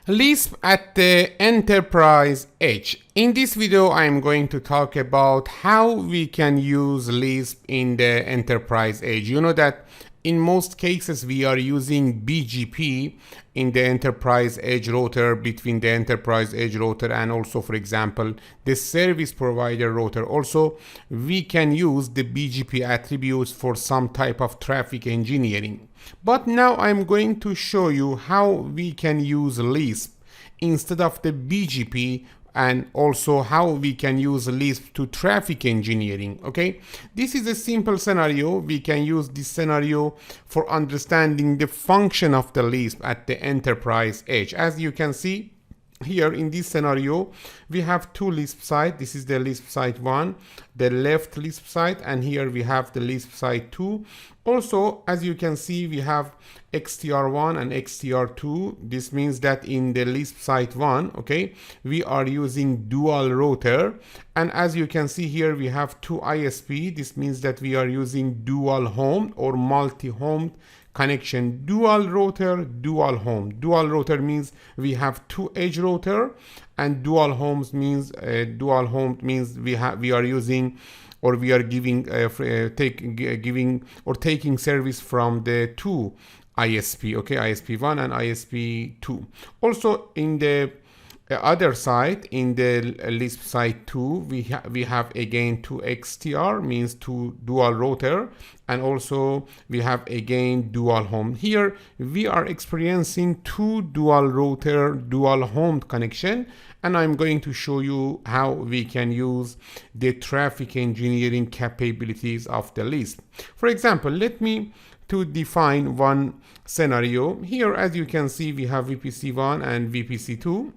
LISP at the enterprise edge. In this video, I'm going to talk about how we can use LISP in the enterprise edge. You know that in most cases, we are using BGP in the enterprise edge router between the enterprise edge router and also, for example, the service provider router. Also, we can use the BGP attributes for some type of traffic engineering. But now I'm going to show you how we can use LISP instead of the BGP, and also how we can use LISP to traffic engineering. Okay, this is a simple scenario. We can use this scenario for understanding the function of the LISP at the enterprise edge. As you can see here in this scenario, we have two LISP sites. This is the LISP site 1, the left LISP site, and here we have the LISP site 2. Also, as you can see, we have XTR1 and XTR2. This means that in the LISP site 1, okay, we are using dual router. And as you can see here, we have two ISP. This means that we are using dual home or multi-home connection. Dual router, dual home. Dual router means we have two edge router, and dual homes means we are using or we are giving taking service from the two ISP, okay, ISP1 and ISP2. Also in the other side, in the LISP site 2, we have again two XTR, means two dual router, and also we have again dual home. Here we are experiencing two dual router, dual home connection, and I'm going to show you how we can use the traffic engineering capabilities of the LISP. For example, let me to define one scenario. Here, as you can see, we have VPC1 and VPC2.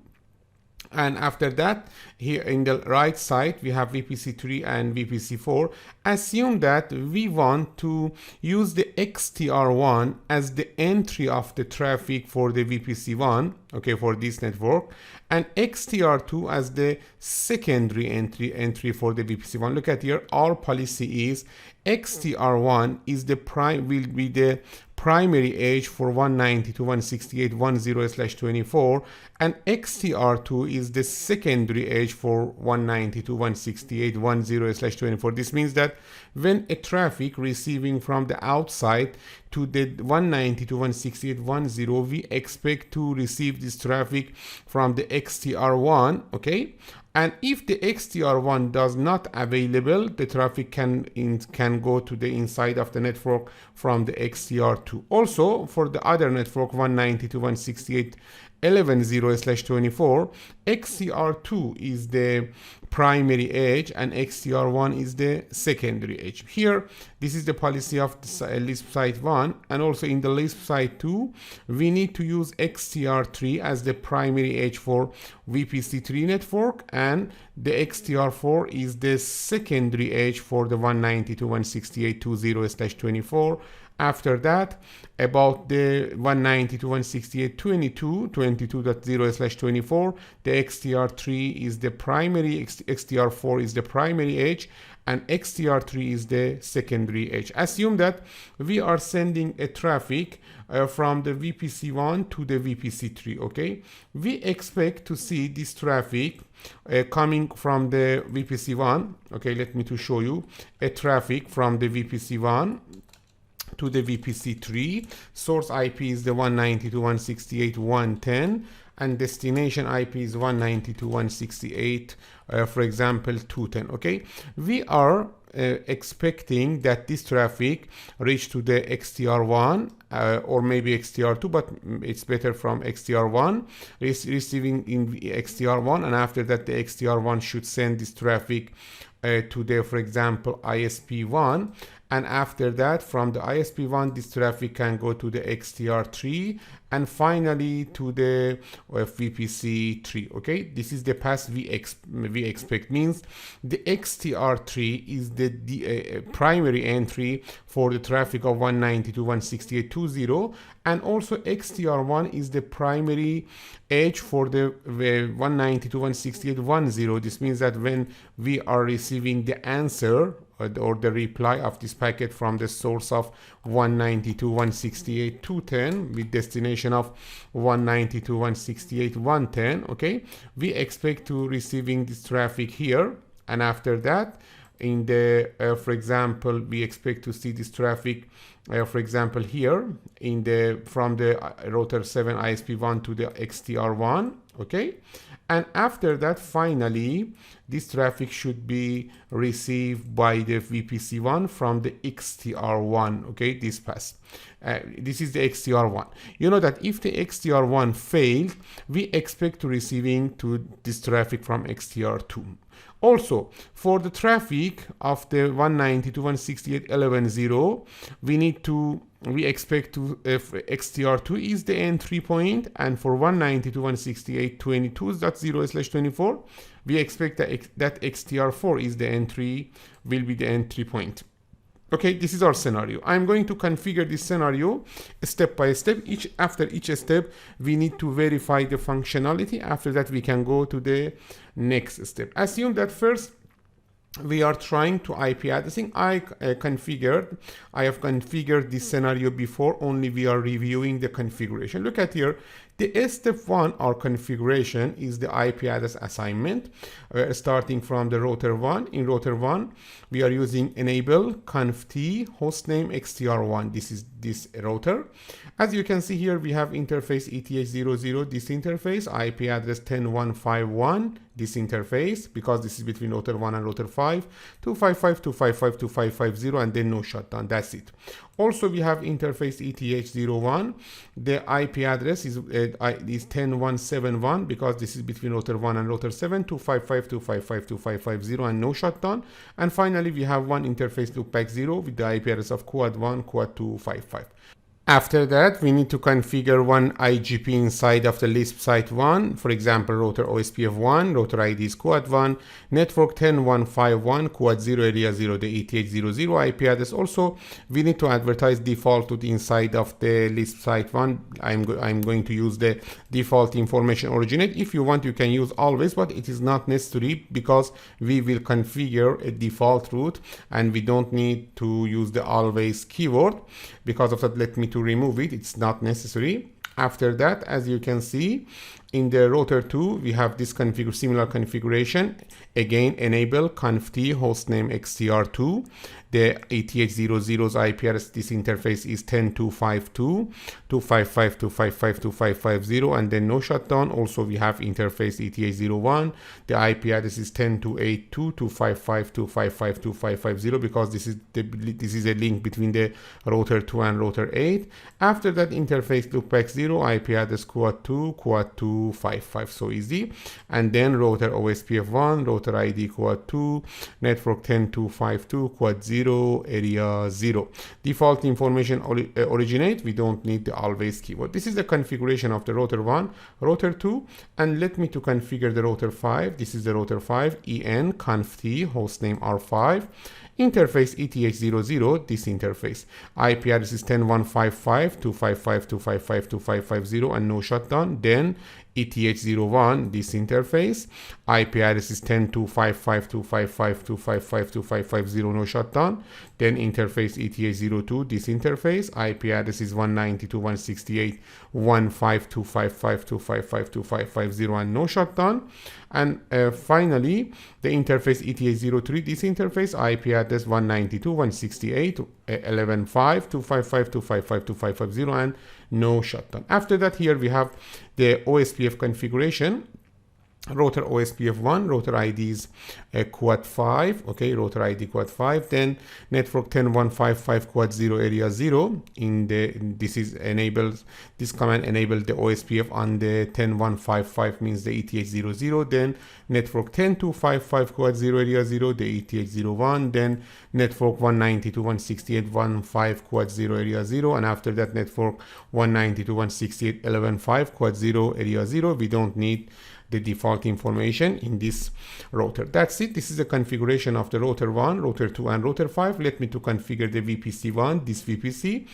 And after that, here in the right side, we have VPC3 and VPC4. Assume that we want to use the XTR1 as the entry of the traffic for the VPC1, okay, for this network, and XTR2 as the secondary entry for the VPC1. Look at here, our policy is XTR1 is will be the primary edge for 192.168.10/24, and XTR2 is the secondary edge for 192.168.10/24. This means that when a traffic receiving from the outside to the 192.168.10, we expect to receive this traffic from the XTR1, okay? And if the XTR1 does not available, the traffic can go to the inside of the network from the XTR2. Also, for the other network 192.168.11/24, XTR2 is the primary edge and XTR1 is the secondary edge. Here, this is the policy of the LISP site 1, and also in the LISP site 2, we need to use XTR3 as the primary edge for VPC3 network, and the XTR4 is the secondary edge for the 192.168.20/24. After that, about the 192.168.22.22.0/24, the XTR3 is the primary, XTR4 is the primary edge, and XTR3 is the secondary edge. Assume that we are sending a traffic from the VPC1 to the VPC3, okay? We expect to see this traffic coming from the VPC1, okay? Let me to show you a traffic from the VPC1 to the VPC3. Source IP is the 192.168.110, and destination IP is 192.168, for example, 210. Okay, we are expecting that this traffic reach to the XTR1 or maybe XTR2, but it's better from XTR1, receiving in XTR1, and after that the XTR1 should send this traffic to the, for example, ISP1, and after that from the ISP1 this traffic can go to the XTR3 and finally to the VPC3. Okay, this is the path we expect. Means the XTR3 is the primary entry for the traffic of 192.168.20, and also XTR1 is the primary edge for the 192.168.10. This means that when we are receiving the answer or the reply of this packet from the source of 192.168.210 with destination of 192.168.110. Okay, we expect to receiving this traffic here, and after that in the for example, we expect to see this traffic for example here in the from the router 7 ISP1 to the XTR1. Okay, and after that finally this traffic should be received by the VPC1 from the XTR1. Okay, this pass, this is the XTR1. You know that if the XTR1 failed, we expect to receiving to this traffic from XTR2. Also, for the traffic of the 192.168.11.0, we expect to XTR2 is the entry point, and for 192.168.22.0/24, we expect that XTR4 is the entry, will be the entry point. Okay, this is our scenario. I'm going to configure this scenario step by step. After each step, we need to verify the functionality. After that, we can go to the next step. Assume that first we are trying to IP addressing. I have configured this scenario before, only we are reviewing the configuration. Look at here. The step 1, our configuration, is the IP address assignment, starting from the router 1. In router 1, we are using enable conft hostname XTR1. This is this router. As you can see here, we have interface ETH00, this interface, IP address 10.151, this interface, because this is between router 1 and router 5, 255.255.255.0, and then no shutdown. That's it. Also, we have interface ETH01. The IP address is 10.171, because this is between router 1 and router 7, 255.255.255.0, and no shutdown. And finally, we have one interface loopback 0 with the IP address of quad 1, quad 255. After that, we need to configure one IGP inside of the LISP site 1. For example, router OSPF1, router ID is quad 1, network 10.151, quad 0, area 0, the ETH00 IP address. Also, we need to advertise default to the inside of the LISP site 1. I'm going to use the default information originate. If you want, you can use always, but it is not necessary because we will configure a default route and we don't need to use the always keyword. Because of that, let me to remove it. It's not necessary. After that, as you can see, in the router 2, we have this similar configuration. Again, enable conft hostname XTR2. The ETH00's IP address, this interface is 10.252.255.255.255.0, and then no shutdown. Also, we have interface ETH01. The IP address is 10.282.255.255.255.0, because this is a link between the router 2 and router 8. After that, interface loopback 0, IP address quad 2, quad 255. So easy. And then router OSPF1, router ID quad 2, network 10.252, quad 0, area 0. Default information originate. We don't need the always keyword. This is the configuration of the router 1, router 2, and let me to configure the router 5. This is the router 5, en conft hostname R5. Interface ETH00, this interface. IP address is 10.155.255.255.255.0, and no shutdown. Then ETH01, this interface. IP address is 10.255.255.255.255.0, no shutdown. Then interface ETH02, this interface. IP address is 192.168.15255.255.255.0, and no shutdown. And finally, the interface ETH03, this interface. IP address 192.168.11.5.255.255.255.0, and no shutdown. After that, here we have the OSPF configuration. Router OSPF1, router ID is quad 5, okay, router ID quad 5, then network 10.155 quad 0 area 0. This command enables the OSPF on the 10.155, means the ETH00, then network 10.255 quad 0 area 0, the ETH01, then network 192.168.15 quad 0 area 0, and after that network 192.168.11.5 quad 0 area 0. We don't need the default information in this router. That's it. This is the configuration of the router 1, router 2, and router 5. Let me to configure the VPC1. This VPC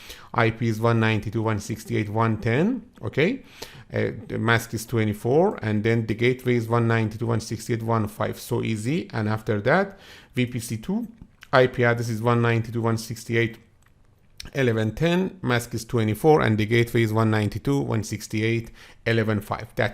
IP is 192.168.110. Okay, the mask is 24, and then the gateway is 192.168.15. So easy. And after that, VPC2 IP address is 192.168.11.10, mask is 24, and the gateway is 192.168.11.5. That's